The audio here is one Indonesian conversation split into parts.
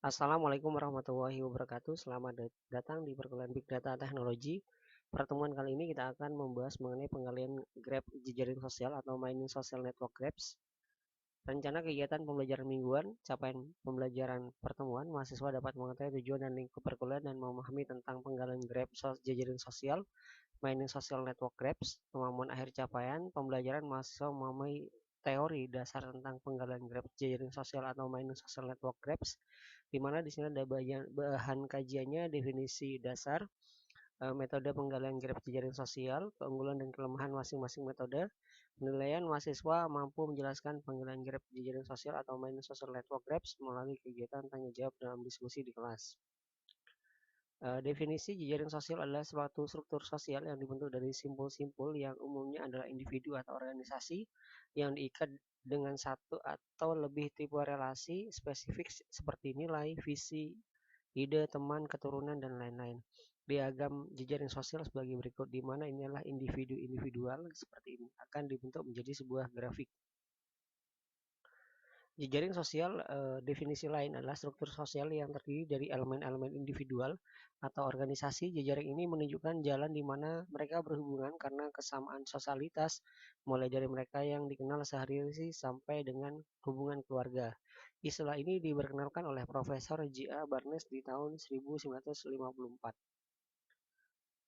Assalamualaikum warahmatullahi wabarakatuh. Selamat datang di perkuliahan Big Data Teknologi. Pertemuan kali ini kita akan membahas mengenai penggalian graf jejaring sosial atau mining social network graphs. Rencana kegiatan pembelajaran mingguan, capaian pembelajaran pertemuan, mahasiswa dapat mengetahui tujuan dan lingkup perkuliahan dan memahami tentang penggalian graf jejaring sosial, mining social network graphs. Pemahaman akhir capaian pembelajaran, mahasiswa memahami teori dasar tentang penggalian graf jejaring sosial atau mining social network graphs, di mana di sini ada bahan kajiannya, definisi dasar, metode penggalian graf jejaring sosial, keunggulan dan kelemahan masing-masing metode, penilaian mahasiswa mampu menjelaskan penggalian graf jejaring sosial atau mining social network graphs melalui kegiatan tanya jawab dalam diskusi di kelas. Definisi jejaring sosial adalah suatu struktur sosial yang dibentuk dari simpul-simpul yang umumnya adalah individu atau organisasi yang diikat dengan satu atau lebih tipe relasi spesifik seperti nilai, visi, ide, teman, keturunan, dan lain-lain. Diagram jejaring sosial sebagai berikut, di mana ini adalah individu individual seperti ini akan dibentuk menjadi sebuah grafik. Jejaring sosial, definisi lain adalah struktur sosial yang terdiri dari elemen-elemen individual atau organisasi. Jejaring ini menunjukkan jalan di mana mereka berhubungan karena kesamaan sosialitas, mulai dari mereka yang dikenal sehari-hari sampai dengan hubungan keluarga. Istilah ini diperkenalkan oleh Profesor J.A. Barnes di tahun 1954.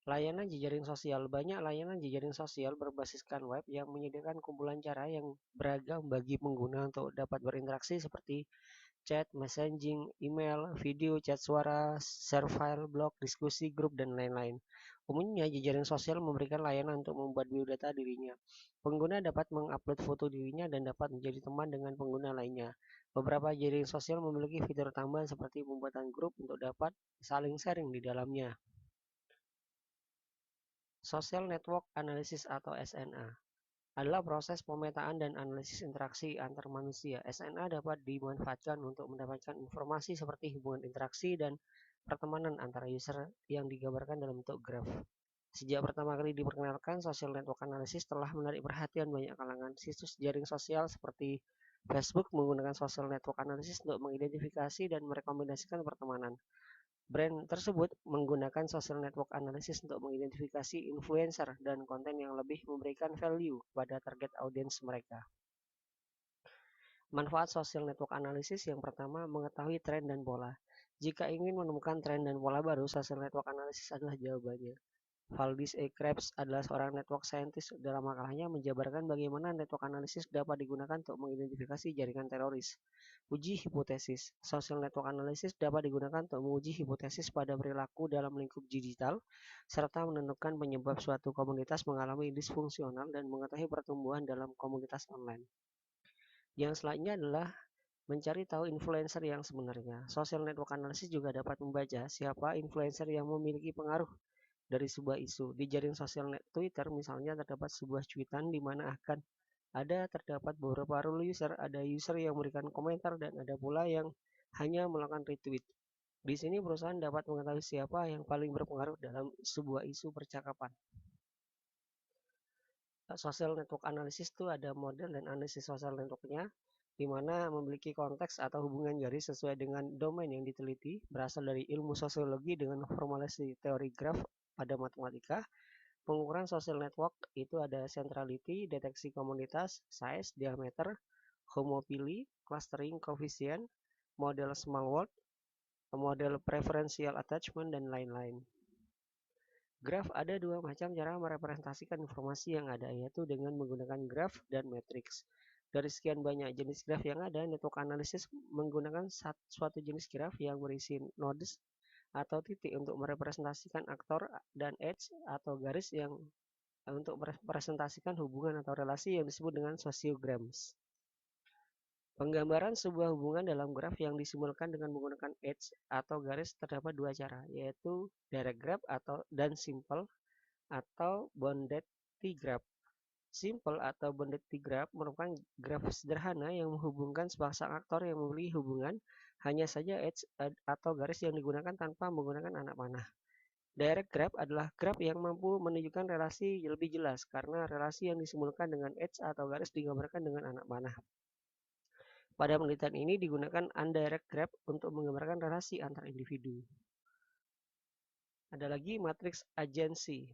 Layanan jejaring sosial. Banyak layanan jejaring sosial berbasiskan web yang menyediakan kumpulan cara yang beragam bagi pengguna untuk dapat berinteraksi seperti chat, messaging, email, video, chat suara, share file, blog, diskusi, grup, dan lain-lain. Umumnya, jejaring sosial memberikan layanan untuk membuat biodata dirinya. Pengguna dapat mengupload foto dirinya dan dapat menjadi teman dengan pengguna lainnya. Beberapa jejaring sosial memiliki fitur tambahan seperti pembuatan grup untuk dapat saling sharing di dalamnya. Social Network Analysis atau SNA adalah proses pemetaan dan analisis interaksi antar manusia. SNA dapat dimanfaatkan untuk mendapatkan informasi seperti hubungan interaksi dan pertemanan antara user yang digambarkan dalam bentuk graf. Sejak pertama kali diperkenalkan, social network analysis telah menarik perhatian banyak kalangan. Situs jaring sosial seperti Facebook menggunakan social network analysis untuk mengidentifikasi dan merekomendasikan pertemanan. Brand tersebut menggunakan social network analysis untuk mengidentifikasi influencer dan konten yang lebih memberikan value pada target audiens mereka. Manfaat social network analysis yang pertama, mengetahui tren dan pola. Jika ingin menemukan tren dan pola baru, social network analysis adalah jawabannya. Valdis E. Krebs adalah seorang network scientist. Dalam makalahnya menjabarkan bagaimana network analysis dapat digunakan untuk mengidentifikasi jaringan teroris. Uji hipotesis. Social network analysis dapat digunakan untuk menguji hipotesis pada perilaku dalam lingkup digital, serta menentukan penyebab suatu komunitas mengalami disfungsional dan mengetahui pertumbuhan dalam komunitas online. Yang selanjutnya adalah mencari tahu influencer yang sebenarnya. Social network analysis juga dapat membaca siapa influencer yang memiliki pengaruh dari sebuah isu. Di jaring sosial Twitter misalnya terdapat sebuah cuitan di mana akan terdapat beberapa role user, ada user yang memberikan komentar dan ada pula yang hanya melakukan retweet. Di sini perusahaan dapat mengetahui siapa yang paling berpengaruh dalam sebuah isu percakapan. Social network analysis itu ada model dan analisis social networknya, di mana memiliki konteks atau hubungan garis sesuai dengan domain yang diteliti, berasal dari ilmu sosiologi dengan formalisasi teori graf pada matematika. Pengukuran social network itu ada centrality, deteksi komunitas, size, diameter, homopili, clustering coefficient, model small world, model preferential attachment, dan lain-lain. Graf ada dua macam cara merepresentasikan informasi yang ada, yaitu dengan menggunakan graf dan matriks. Dari sekian banyak jenis graf yang ada, network analysis menggunakan suatu jenis graf yang berisi nodes atau titik untuk merepresentasikan aktor dan edge atau garis yang untuk merepresentasikan hubungan atau relasi yang disebut dengan sociograms. Penggambaran sebuah hubungan dalam graf yang disimbolkan dengan menggunakan edge atau garis terdapat dua cara, yaitu direct graph dan simple atau bounded t-graph. Simple atau bounded t-graph merupakan graf sederhana yang menghubungkan sepasang aktor yang memiliki hubungan, hanya saja edge atau garis yang digunakan tanpa menggunakan anak panah. Direct graph adalah graf yang mampu menunjukkan relasi lebih jelas karena relasi yang disimbolkan dengan edge atau garis digambarkan dengan anak panah. Pada penelitian ini digunakan undirect graph untuk menggambarkan relasi antar individu. Ada lagi matriks agensi.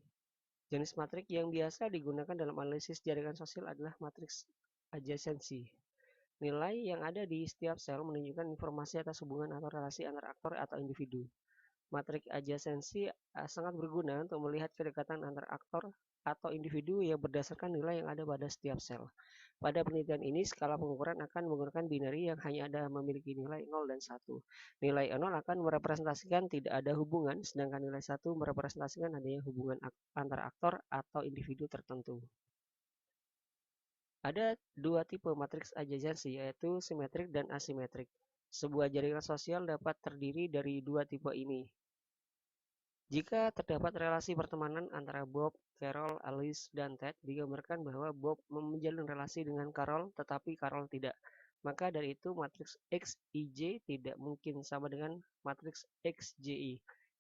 Jenis matriks yang biasa digunakan dalam analisis jaringan sosial adalah matriks adjacensi. Nilai yang ada di setiap sel menunjukkan informasi atas hubungan atau relasi antar aktor atau individu. Matriks adjacensi sangat berguna untuk melihat kedekatan antar aktor atau individu yang berdasarkan nilai yang ada pada setiap sel. Pada penelitian ini, skala pengukuran akan menggunakan binary yang hanya ada memiliki nilai 0 dan 1. Nilai 0 akan merepresentasikan tidak ada hubungan, sedangkan nilai 1 merepresentasikan adanya hubungan antar aktor atau individu tertentu. Ada dua tipe matriks adjacensi, yaitu simetrik dan asimetrik. Sebuah jaringan sosial dapat terdiri dari dua tipe ini. Jika terdapat relasi pertemanan antara Bob, Carol, Alice, dan Ted, digambarkan bahwa Bob menjalin relasi dengan Carol, tetapi Carol tidak. Maka dari itu matriks XIJ tidak mungkin sama dengan matriks XJI.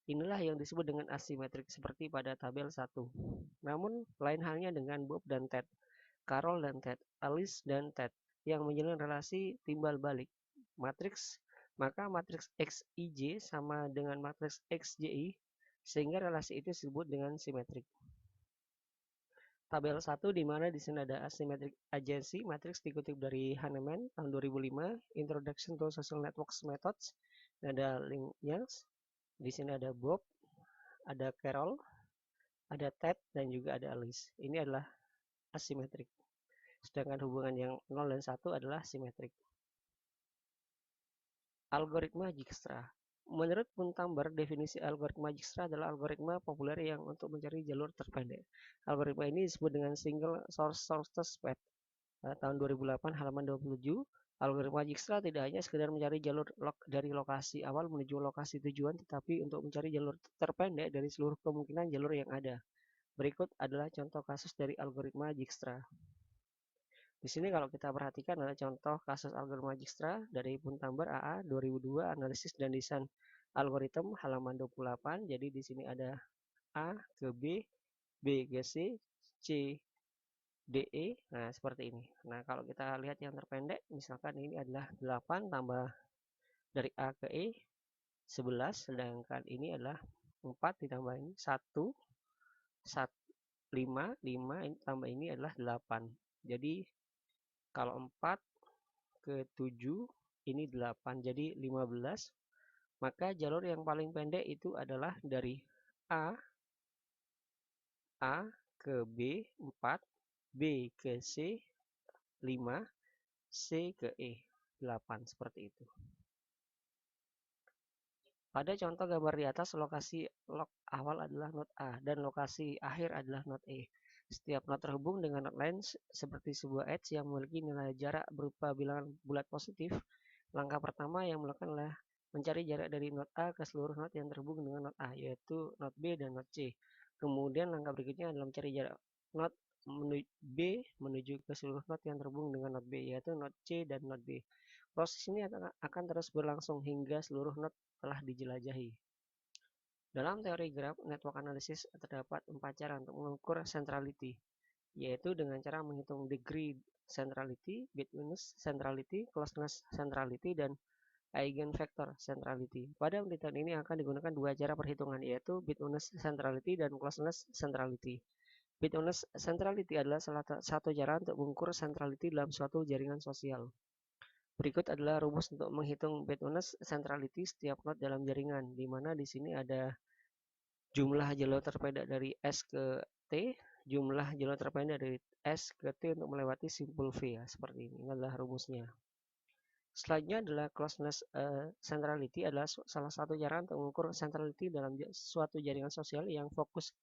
Inilah yang disebut dengan asimetrik seperti pada tabel 1. Namun, lain halnya dengan Bob dan Ted, Carol dan Ted, Alice dan Ted, yang menjalin relasi timbal balik. Maka matriks XIJ sama dengan matriks XJI, sehingga relasi itu disebut dengan simetrik. Tabel 1 di mana di sini ada asymmetric agency matrix dikutip dari Hahnemann tahun 2005, Introduction to Social Networks Methods. Ada linknya. Di sini ada Bob, ada Carol, ada Ted, dan juga ada Alice. Ini adalah asimetrik. Sedangkan hubungan yang 0 dan 1 adalah simetrik. Algoritma Dijkstra. Menurut Puntamber, definisi algoritma Dijkstra adalah algoritma populer yang untuk mencari jalur terpendek. Algoritma ini disebut dengan single source shortest path. Tahun 2008 halaman 27, algoritma Dijkstra tidak hanya sekedar mencari jalur dari lokasi awal menuju lokasi tujuan, tetapi untuk mencari jalur terpendek dari seluruh kemungkinan jalur yang ada. Berikut adalah contoh kasus dari algoritma Dijkstra. Di sini kalau kita perhatikan adalah contoh kasus algoritma Dijkstra dari Puntamber AA 2002 analisis dan desain algoritma halaman 28. Jadi di sini ada A ke B, B ke C, C DE. Nah, seperti ini. Nah, kalau kita lihat yang terpendek, misalkan ini adalah 8 tambah dari A ke E 11, sedangkan ini adalah 4 ditambah ini 1 5 tambah ini adalah 8. Jadi kalau 4 ke 7 ini 8, jadi 15. Maka jalur yang paling pendek itu adalah dari A ke B 4, B ke C 5, C ke E 8, seperti itu. Pada contoh gambar di atas, lokasi log awal adalah node A dan lokasi akhir adalah node E. Setiap node terhubung dengan node lain seperti sebuah edge yang memiliki nilai jarak berupa bilangan bulat positif. Langkah pertama yang melakukan adalah mencari jarak dari node A ke seluruh node yang terhubung dengan node A, yaitu node B dan node C. Kemudian langkah berikutnya adalah mencari jarak node B menuju ke seluruh node yang terhubung dengan node B, yaitu node C dan node D. Proses ini akan terus berlangsung hingga seluruh node telah dijelajahi. Dalam teori graph network analysis terdapat 4 cara untuk mengukur centrality, yaitu dengan cara menghitung degree centrality, bitwiness centrality, closeness centrality, dan eigenvector centrality. Pada penelitian ini akan digunakan dua cara perhitungan, yaitu bitwiness centrality dan closeness centrality. Bitwiness centrality adalah salah satu cara untuk mengukur centrality dalam suatu jaringan sosial. Berikut adalah rumus untuk menghitung bitwiness centrality setiap node dalam jaringan, di mana di sini ada jumlah jalur terpendek dari S ke T, jumlah jalur terpendek dari S ke T untuk melewati simpul V, ya, seperti ini. Ini adalah rumusnya. Selanjutnya adalah closeness centrality, adalah salah satu cara untuk mengukur centrality dalam suatu jaringan sosial yang fokus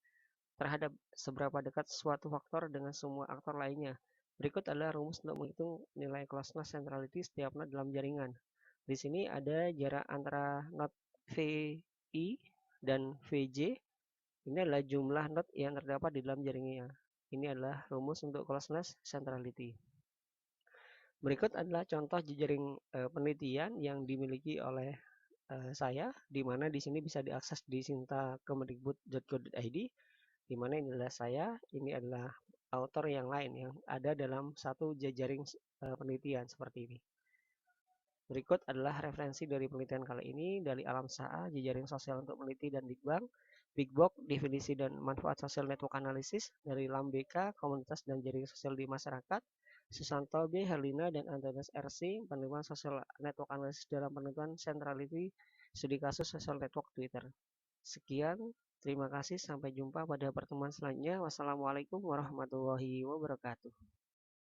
terhadap seberapa dekat suatu faktor dengan semua aktor lainnya. Berikut adalah rumus untuk menghitung nilai closeness centrality setiap node dalam jaringan. Di sini ada jarak antara node VI dan VJ. Ini adalah jumlah node yang terdapat di dalam jaringannya. Ini adalah rumus untuk closeness centrality. Berikut adalah contoh jejaring penelitian yang dimiliki oleh saya, di mana di sini bisa diakses di sinta.kemendikbud.go.id, di mana ini adalah saya, ini adalah author yang lain yang ada dalam satu jejaring penelitian seperti ini. Berikut adalah referensi dari penelitian kali ini dari Alam Saa, Jejaring Sosial untuk Meneliti dan Big Box, Definisi dan Manfaat Social Network Analysis dari LAMBK, Komunitas dan Jaring Sosial di Masyarakat, Susanto B. Herlina dan Antonius R.C. Penerimaan Social Network Analysis dalam penentuan Centrality Studi Kasus Social Network Twitter. Sekian, terima kasih, sampai jumpa pada pertemuan selanjutnya. Wassalamualaikum warahmatullahi wabarakatuh.